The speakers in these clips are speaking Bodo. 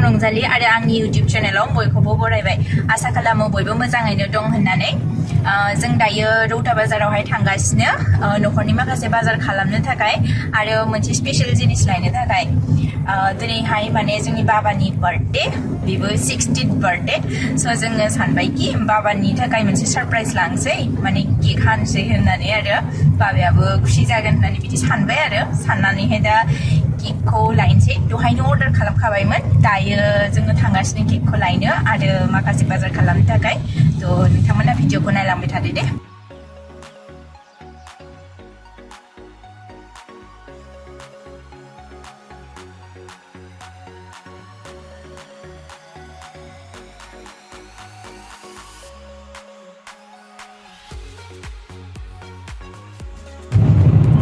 Rangjali आरो आंनि YouTube चेनेलाव boikhoubw बरायबाय आसा खालामो बयबो मोजाङैनो दं होननानै जों दायो रौता बाजारावहाय थांगासिनो नखरनि माखासे बाजार खालामनो थाखाय आरो मोनसे स्पेशल जिनिस लायनो थाखाय दिनैहाय माने जोंनि बाबानि बार्थडे बेबो 60th बार्थडे स जोङो सानबाय कि बाबानि थाखाय मोनसे सरप्राइज लांसै माने केक हानसै होननानै आरो बाबायाबो खुसि जागोन होननानै बिदि सानबाय आरो साननानैहाय दा केकखौ लायनोसै दहायनो अर्डार खालामखाबायमोन दायो जोङो थांगासिनो केकखौ लायनो आरो माखासे बाजार खालामनो थाखाय थ नोंथांमोना भिडिअखौ नायलांबाय थादो दे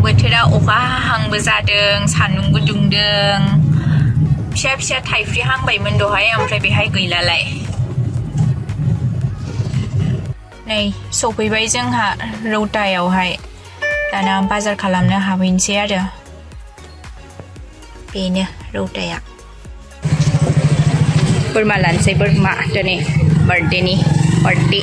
बोथोरा अखा हाहांबो जादों सान्दुंबो दुंदों फिसा फिसा थाइफ्रि हांबायमोन दहाय ओमफ्राय बेहाय गैलालाय नै सफैबाय जोंहा रौतायावहाय दाना बाजार खालामनो हाबहैनोसै आरो बेनो रौताया बोरमा लानोसै बोरमा दिनै बार्थडेनि party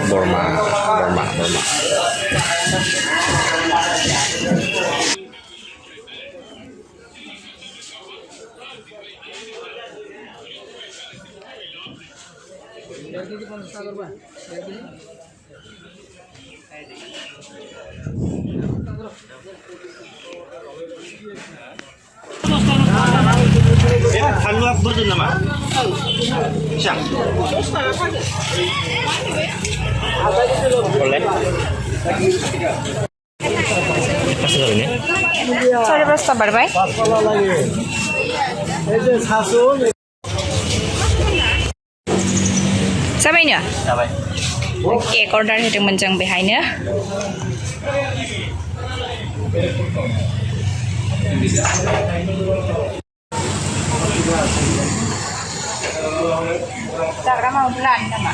bwrma Hallua berdun nama? Siang. Boleh. Pasal ini? Sorry bos sabar bay जाबायनो Jabai. Cake order होदोंमोन जों बेहायनो जाग्रा माबा लानो नामा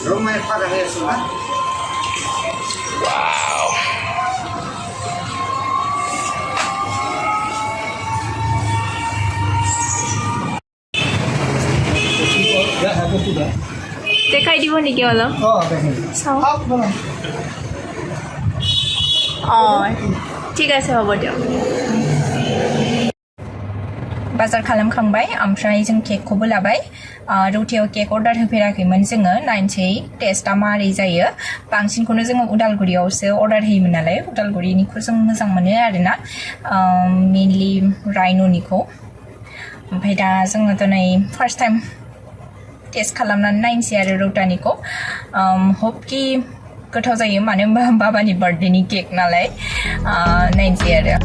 Rumah pada hari semua. wow দেখাই দিব নেকি অলপ চাওঁ অঁ ঠিক আছে হ'ব দিয়ক बाजार खालामखांबाय ओमफ्राय जों केकखौबो लाबाय रौतायाव केक अर्डार होफेराखैमोन जोङो नायनोसै टेस्टआ मारै जायो बांसिनखौनो जोङो उदालगुरियावसो अर्डार होयोमोन नालाय उदालगुरिनिखौ जों मोजां मोनो आरोना मेनलि राइन'निखौ ओमफ्राय दा जोङो दिनै फार्स्ट टाइम टेस्ट खालामनानै नायनोसै आरो रौतानिखौ होप कि गोथाव जायो मानो होनबा बाबानि बार्थडेनि केक नालाय नायनोसै आरो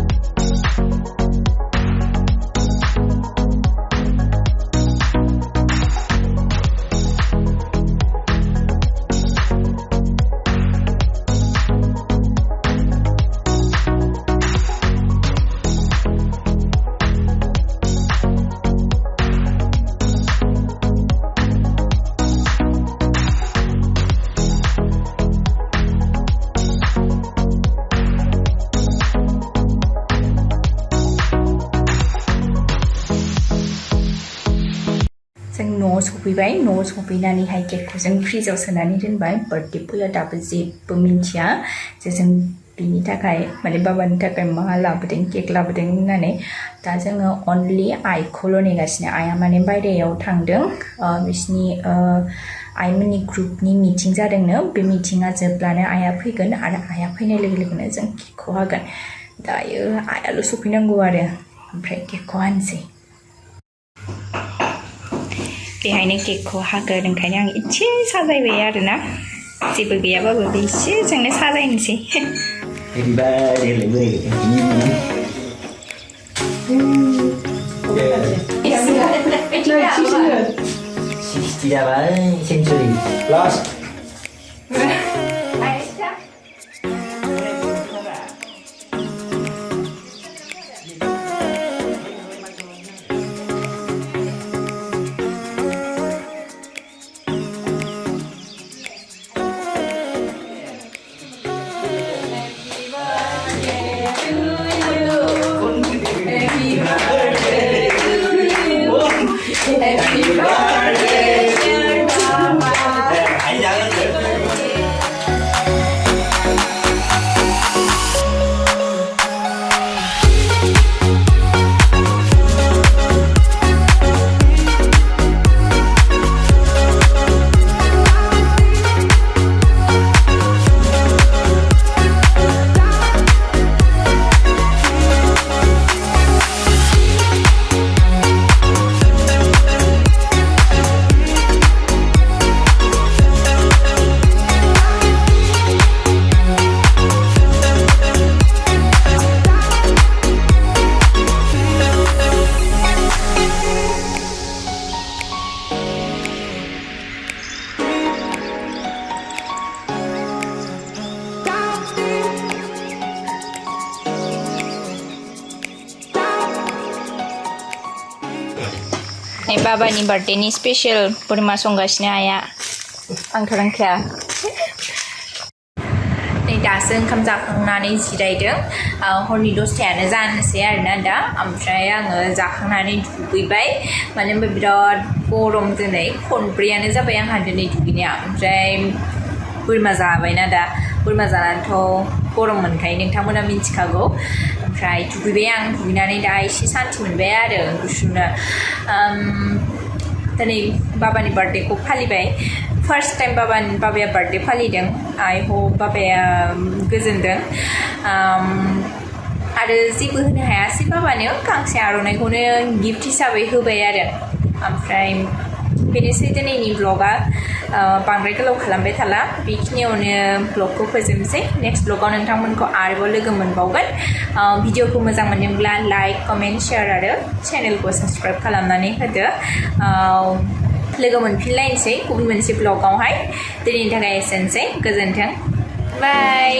न'आव सफैबाय न'आव सफैनानैहाय केकखौ जों फ्रिजाव सोनानै दोनबाय बार्थडे बया दाबो जेबो मिन्थिया जे जों बिनि थाखाय माने बाबानि थाखाय मा लाबोदों केक लाबोदों होननानै दा जोङो अनलि आइखौल' नेगासिनो आइया माने बायह्रायाव थांदों बिसिनि आइमोननि ग्रुपनि मिटिं जादोंनो बे मिटिङा जोबब्लानो आइया फैगोन आरो आइया फैनाय लोगो लोगोनो जों केकखौ हागोन दायो आइयाल' सफैनांगौ आरो ओमफ्राय केकखौ हानोसै बेहायनो केकखौ हागोन ओंखायनो आं एसे साजायबाय आरोना जेबो गैयाबाबो बे एसेजोंनो साजायनोसै Jabai, century. Last. नै बाबानि बार्थडेनि स्पेशल बोरमा संगासिनो आइया आंथ' रोंखाया नै दासो ओंखाम जाखांनानै जिरायदों हरनि 10थायानो जानोसै आरोना दा ओमफ्राय आङो जाखांनानै दुगैबाय मानो होनबा बिराद गरम दिनै खनब्रैयानो जाबाय आंहा दिनै दुगैनाया ओमफ्राय बोरमा जाबायना दा बोरमा जानानैथ' गरम मोनखायो नोंथांमोना मिन्थिखागौ ओमफ्राय दुगैबाय आं दुगैनानै दा एसे सान्थि मोनबाय आरो गुसुनो दिनै बाबानि बार्थडेखौ फालिबाय फार्स्ट टाइम बाबाया बार्थडे फालिदों आइ होप बाबाया गोजोनदों आरो जेबो होनो हायासै बाबानो गांसे आर'नाइखौनो गिफ्ट हिसाबै होबाय आरो ओमफ्राय बेनोसै दिनैनि ब्लगा बांद्राय गोलाव खालामबाय थाला बेखिनियावनो ब्लगखौ फोजोबनोसै नेक्स्ट ब्लगाव नोंथांमोनखौ आरोबाव लोगो मोनबावगोन भिडिअखौ मोजां मोनदोंब्ला लाइक कमेन्ट शेयार आरो चेनेलखौ साबस्क्राइब खालामनानै होदो लोगो मोनफिनलायनोसै गुबुन मोनसे ब्लगावहाय दिनैनि थाखाय एसेनोसै गोजोन्थों बाय